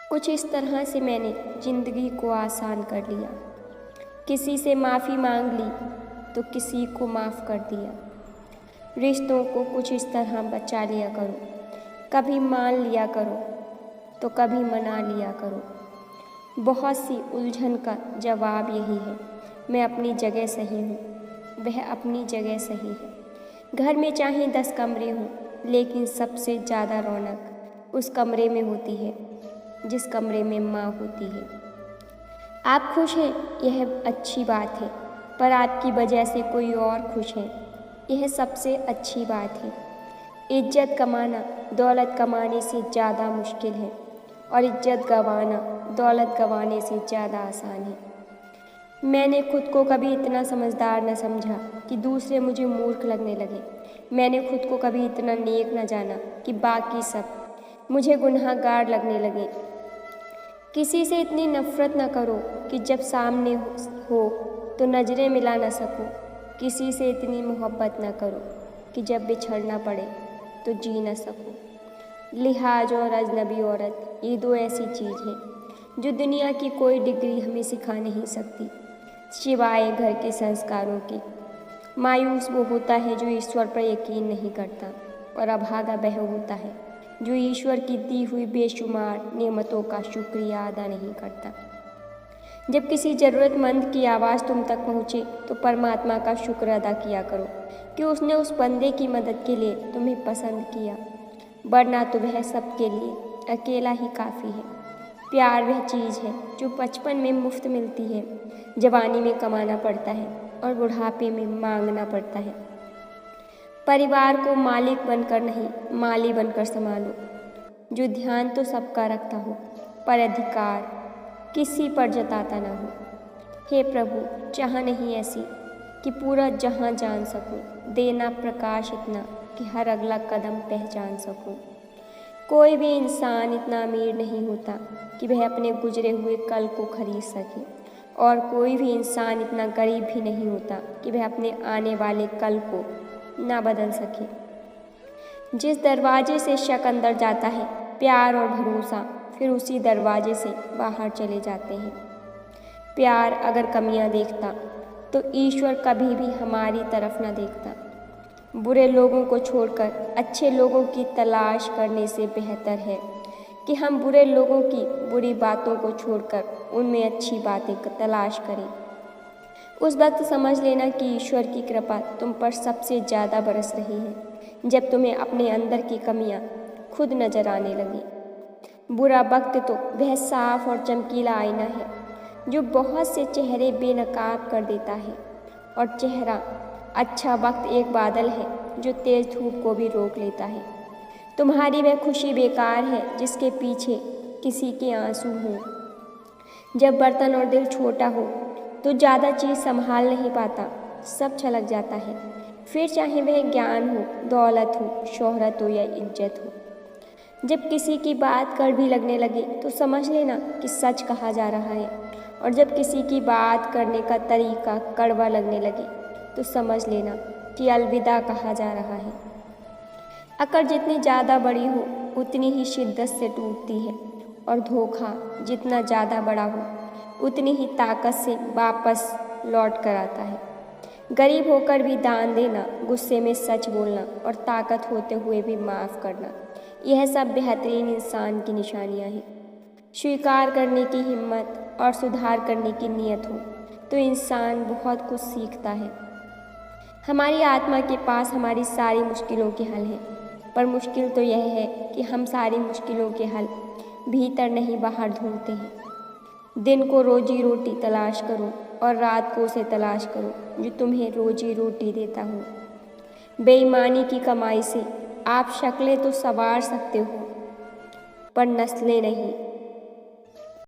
कुछ इस तरह से मैंने ज़िंदगी को आसान कर लिया। किसी से माफ़ी मांग ली तो किसी को माफ़ कर दिया। रिश्तों को कुछ इस तरह बचा लिया करो, कभी मान लिया करो तो कभी मना लिया करो। बहुत सी उलझन का जवाब यही है, मैं अपनी जगह सही हूँ, वह अपनी जगह सही है। घर में चाहे 10 कमरे हों, लेकिन सबसे ज़्यादा रौनक उस कमरे में होती है जिस कमरे में माँ होती है। आप खुश हैं, यह अच्छी बात है, पर आपकी वजह से कोई और खुश है, यह सबसे अच्छी बात है। इज्जत कमाना दौलत कमाने से ज़्यादा मुश्किल है और इज्जत गंवाना दौलत गंवाने से ज़्यादा आसान है। मैंने खुद को कभी इतना समझदार न समझा कि दूसरे मुझे मूर्ख लगने लगे। मैंने खुद को कभी इतना नेक न जाना कि बाकी सब मुझे गुनहगार लगने लगे। किसी से इतनी नफ़रत न करो कि जब सामने हो तो नज़रें मिला न सको। किसी से इतनी मोहब्बत न करो कि जब बिछड़ना पड़े तो जी न सको। लिहाज और अजनबी औरत, ये दो ऐसी चीज़ हैं जो दुनिया की कोई डिग्री हमें सिखा नहीं सकती, सिवाय घर के संस्कारों के। मायूस वो होता है जो ईश्वर पर यकीन नहीं करता, और अभागा वह होता है जो ईश्वर की दी हुई बेशुमार नेमतों का शुक्रिया अदा नहीं करता। जब किसी ज़रूरतमंद की आवाज़ तुम तक पहुँचे तो परमात्मा का शुक्र अदा किया करो कि उसने उस बंदे की मदद के लिए तुम्हें पसंद किया, वरना तो वह सबके लिए अकेला ही काफ़ी है। प्यार वह चीज़ है जो बचपन में मुफ्त मिलती है, जवानी में कमाना पड़ता है और बुढ़ापे में मांगना पड़ता है। परिवार को मालिक बनकर नहीं, माली बनकर संभालो, जो ध्यान तो सबका रखता हो पर अधिकार किसी पर जताता ना हो। हे प्रभु, चाह नहीं ऐसी कि पूरा जहां जान सकूं, देना प्रकाश इतना कि हर अगला कदम पहचान सकूं। कोई भी इंसान इतना अमीर नहीं होता कि वह अपने गुजरे हुए कल को खरीद सके, और कोई भी इंसान इतना गरीब भी नहीं होता कि वह अपने आने वाले कल को ना बदल सके। जिस दरवाजे से शक अंदर जाता है, प्यार और भरोसा फिर उसी दरवाजे से बाहर चले जाते हैं। प्यार अगर कमियां देखता तो ईश्वर कभी भी हमारी तरफ ना देखता। बुरे लोगों को छोड़कर अच्छे लोगों की तलाश करने से बेहतर है कि हम बुरे लोगों की बुरी बातों को छोड़कर उनमें अच्छी बातें तलाश करें। उस वक्त समझ लेना कि ईश्वर की कृपा तुम पर सबसे ज़्यादा बरस रही है जब तुम्हें अपने अंदर की कमियां खुद नज़र आने लगी। बुरा वक्त तो वह साफ और चमकीला आईना है जो बहुत से चेहरे बेनकाब कर देता है, और चेहरा अच्छा वक्त एक बादल है जो तेज़ धूप को भी रोक लेता है। तुम्हारी वह खुशी बेकार है जिसके पीछे किसी के आंसू हों। जब बर्तन और दिल छोटा हो तो ज़्यादा चीज़ संभाल नहीं पाता, सब छलक जाता है, फिर चाहे वह ज्ञान हो, दौलत हो, शोहरत हो या इज्जत हो। जब किसी की बात कड़वी लगने लगे तो समझ लेना कि सच कहा जा रहा है, और जब किसी की बात करने का तरीका कड़वा लगने लगे तो समझ लेना कि अलविदा कहा जा रहा है। अकड़ जितनी ज़्यादा बड़ी हो उतनी ही शिद्दत से टूटती है, और धोखा जितना ज़्यादा बड़ा हो उतनी ही ताकत से वापस लौट कर आता है। गरीब होकर भी दान देना, गुस्से में सच बोलना और ताकत होते हुए भी माफ़ करना, यह सब बेहतरीन इंसान की निशानियां हैं। स्वीकार करने की हिम्मत और सुधार करने की नीयत हो तो इंसान बहुत कुछ सीखता है। हमारी आत्मा के पास हमारी सारी मुश्किलों के हल हैं, पर मुश्किल तो यह है कि हम सारी मुश्किलों के हल भीतर नहीं बाहर ढूंढते हैं। दिन को रोजी रोटी तलाश करो और रात को उसे तलाश करो जो तुम्हें रोजी रोटी देता हो। बेईमानी की कमाई से आप शक्लें तो संवार सकते हो पर नस्लें नहीं।